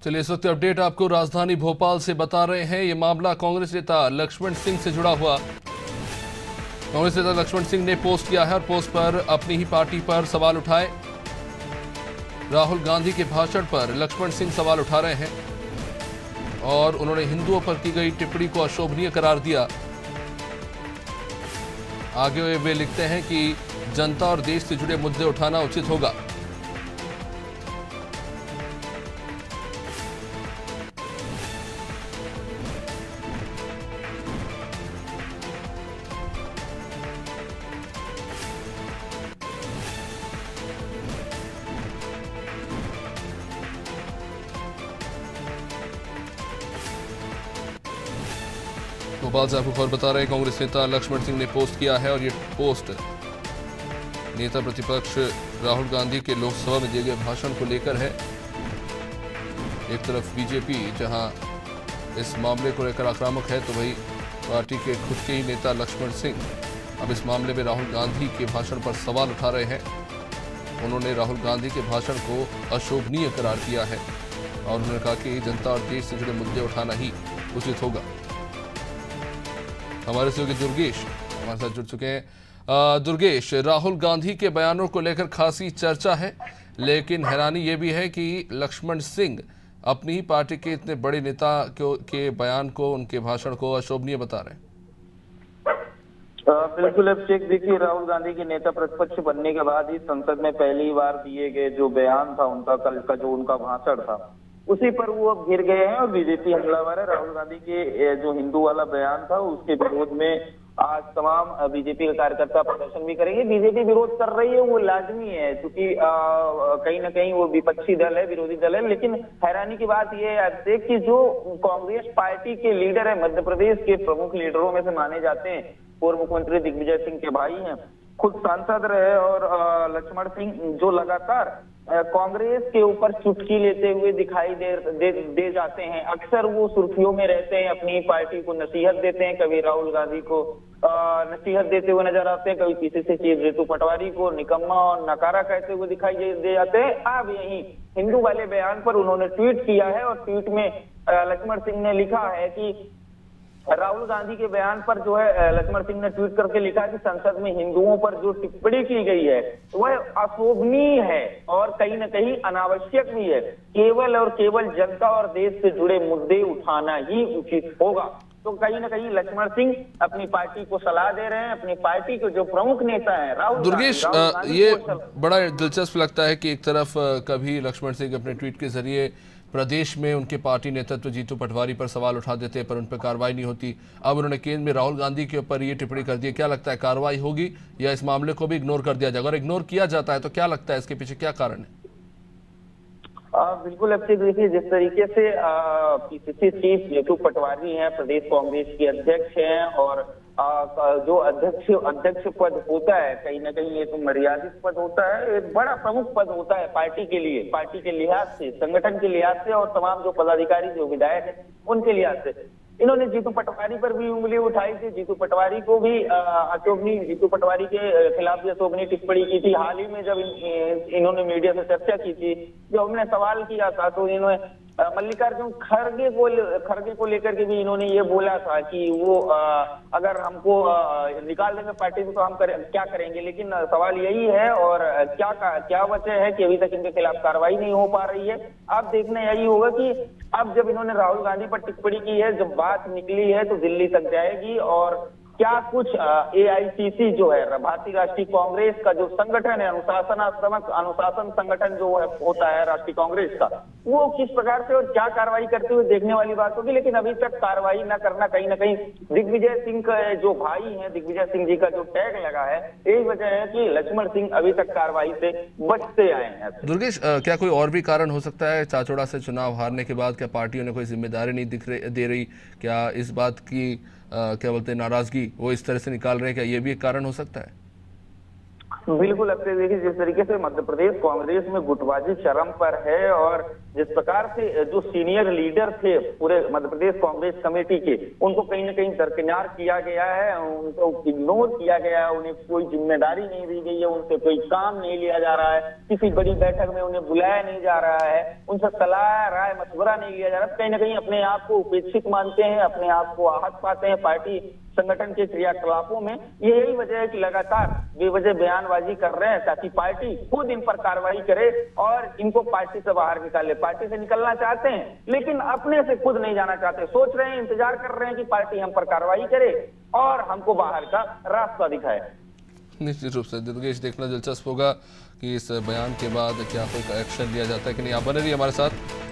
चलिए इस वक्त अपडेट आपको राजधानी भोपाल से बता रहे हैं। ये मामला कांग्रेस नेता लक्ष्मण सिंह से जुड़ा हुआ। कांग्रेस नेता लक्ष्मण सिंह ने पोस्ट किया है और पोस्ट पर अपनी ही पार्टी पर सवाल उठाए। राहुल गांधी के भाषण पर लक्ष्मण सिंह सवाल उठा रहे हैं और उन्होंने हिंदुओं पर की गई टिप्पणी को अशोभनीय करार दिया। आगे वे लिखते हैं कि जनता और देश से जुड़े मुद्दे उठाना उचित होगा। भोपाल से आपको खबर बता रहे हैं, कांग्रेस नेता लक्ष्मण सिंह ने पोस्ट किया है और ये पोस्ट नेता प्रतिपक्ष राहुल गांधी के लोकसभा में दिए गए भाषण को लेकर है। एक तरफ बीजेपी जहां इस मामले को लेकर आक्रामक है, तो वही पार्टी के खुद के ही नेता लक्ष्मण सिंह अब इस मामले में राहुल गांधी के भाषण पर सवाल उठा रहे हैं। उन्होंने राहुल गांधी के भाषण को अशोभनीय करार दिया है और उन्होंने कहा कि जनता और देश से जुड़े मुद्दे उठाना ही उचित होगा। हमारे सहयोगी दुर्गेश हमारे साथ जुड़ चुके हैं। दुर्गेश, राहुल गांधी के बयानों को लेकर खासी चर्चा है, लेकिन हैरानी ये भी है कि लक्ष्मण सिंह अपनी ही पार्टी के इतने बड़े नेता के बयान को, उनके भाषण को अशोभनीय बता रहे हैं। बिल्कुल अभिषेक, देखिए राहुल गांधी के नेता प्रतिपक्ष बनने के बाद ही संसद में पहली बार दिए गए जो बयान था उनका, कल का जो उनका भाषण था, उसी पर वो अब घिर गए हैं और बीजेपी हमलावर है। राहुल गांधी के जो हिंदू वाला बयान था उसके विरोध में आज तमाम बीजेपी के कार्यकर्ता प्रदर्शन भी करेंगे। बीजेपी विरोध कर रही है, वो लाजमी है, क्योंकि कहीं ना कहीं वो विपक्षी दल है, विरोधी दल है। लेकिन हैरानी की बात यह है कि जो कांग्रेस पार्टी के लीडर है, मध्य प्रदेश के प्रमुख लीडरों में से माने जाते हैं, पूर्व मुख्यमंत्री दिग्विजय सिंह के भाई हैं, खुद सांसद रहे, और लक्ष्मण सिंह जो लगातार कांग्रेस के ऊपर चुटकी लेते हुए दिखाई दे जाते हैं। अक्सर वो सुर्खियों में रहते हैं, अपनी पार्टी को नसीहत देते हैं, कभी राहुल गांधी को नसीहत देते हुए नजर आते हैं, कभी पीसीसी चीफ रितु पटवारी को निकम्मा और नकारा कहते हुए दिखाई दे जाते हैं। अब यही हिंदू वाले बयान पर उन्होंने ट्वीट किया है और ट्वीट में लक्ष्मण सिंह ने लिखा है कि राहुल गांधी के बयान पर जो है लक्ष्मण सिंह ने ट्वीट करके लिखा कि संसद में हिंदुओं पर जो टिप्पणी की गई है वह अशोभनीय है और कहीं न कहीं अनावश्यक भी है। केवल और केवल जनता और देश से जुड़े मुद्दे उठाना ही उचित होगा। तो कहीं न कहीं लक्ष्मण सिंह अपनी पार्टी को सलाह दे रहे हैं, अपनी पार्टी के जो प्रमुख नेता है राहुल दुर्गेश, ये बड़ा दिलचस्प लगता है कि एक तरफ कभी लक्ष्मण सिंह अपने ट्वीट के जरिए प्रदेश में उनके पार्टी नेतृत्व जीतू पटवारी पर सवाल उठा देते हैं, पर उन पर कार्रवाई नहीं होती। अब उन्होंने केंद्र में राहुल गांधी के ऊपर ये टिप्पणी कर दी है। क्या लगता है, कार्रवाई होगी या इस मामले को भी इग्नोर कर दिया जाएगा? अगर इग्नोर किया जाता है तो क्या लगता है इसके पीछे क्या कारण है? बिल्कुल अभिषेक, देखिए जिस तरीके से पीसीसी चीफ जीतू पटवारी हैं, प्रदेश कांग्रेस के अध्यक्ष हैं, और जो अध्यक्ष पद होता है कहीं ना कहीं ये तो मर्यादित पद होता है, एक बड़ा प्रमुख पद होता है पार्टी के लिए, पार्टी के लिहाज से, संगठन के लिहाज से और तमाम जो पदाधिकारी जो विधायक हैं उनके लिहाज से। इन्होंने जीतू पटवारी पर भी उंगली उठाई थी, जीतू पटवारी को भी जीतू पटवारी के खिलाफ भी अशोभनीय टिप्पणी की थी। हाल ही में जब इन्होंने मीडिया से चर्चा की थी, जो हमने सवाल किया था, तो इन्होंने मल्लिकार्जुन खड़गे को लेकर के भी इन्होंने ये बोला था कि वो अगर हमको निकाल देंगे पार्टी से तो हम क्या करेंगे। लेकिन सवाल यही है और क्या वजह है कि अभी तक इनके खिलाफ कार्रवाई नहीं हो पा रही है। अब देखना यही होगा कि अब जब इन्होंने राहुल गांधी पर टिप्पणी की है, जब बात निकली है तो दिल्ली तक जाएगी और क्या कुछ एआईसीसी जो है, भारतीय राष्ट्रीय कांग्रेस का जो संगठन है, अनुशासन संगठन जो है होता है राष्ट्रीय कांग्रेस का, वो किस प्रकार से और क्या कार्रवाई करते हुए देखने वाली बात होगी। लेकिन अभी तक कार्रवाई न करना कहीं ना कहीं दिग्विजय सिंह का जो भाई है, दिग्विजय सिंह जी का जो टैग लगा है, यही वजह है कि लक्ष्मण सिंह अभी तक कार्रवाई से बचते आए हैं। दुर्गेश, क्या कोई और भी कारण हो सकता है? चाचौड़ा से चुनाव हारने के बाद क्या पार्टियों ने कोई जिम्मेदारी नहीं दे रही? क्या इस बात की क्या बोलते हैं नाराजगी वो इस तरह से निकाल रहे हैं? क्या ये भी एक कारण हो सकता है? बिल्कुल, अब देखिए जिस तरीके से मध्य प्रदेश कांग्रेस में गुटबाजी चरम पर है और जिस प्रकार से जो सीनियर लीडर थे पूरे मध्य प्रदेश कांग्रेस कमेटी के, उनको कहीं ना कहीं दरकिनार किया गया है, उनको इग्नोर किया गया है, उन्हें कोई जिम्मेदारी नहीं दी गई है, उनसे कोई काम नहीं लिया जा रहा है, किसी बड़ी बैठक में उन्हें बुलाया नहीं जा रहा है, उनसे सलाह राय मशवरा नहीं लिया जा रहा। कहीं ना कहीं अपने आप को उपेक्षित मानते हैं, अपने आप को आहत पाते हैं पार्टी संगठन के क्रियाकलापों में। यही वजह है कि लगातार बेवजह बयानबाजी कर रहे हैं ताकि पार्टी खुद इन पर कार्रवाई करे और इनको पार्टी से बाहर निकाले। पार्टी से निकलना चाहते हैं लेकिन अपने से खुद नहीं जाना चाहते, सोच रहे हैं, इंतजार कर रहे हैं कि पार्टी हम पर कार्रवाई करे और हमको बाहर का रास्ता दिखाए। निश्चित रूप से दुर्गेश, देखना दिलचस्प होगा कि इस बयान के बाद क्या कोई एक्शन लिया जाता है कि नहीं। आप बने रहिए हमारे साथ।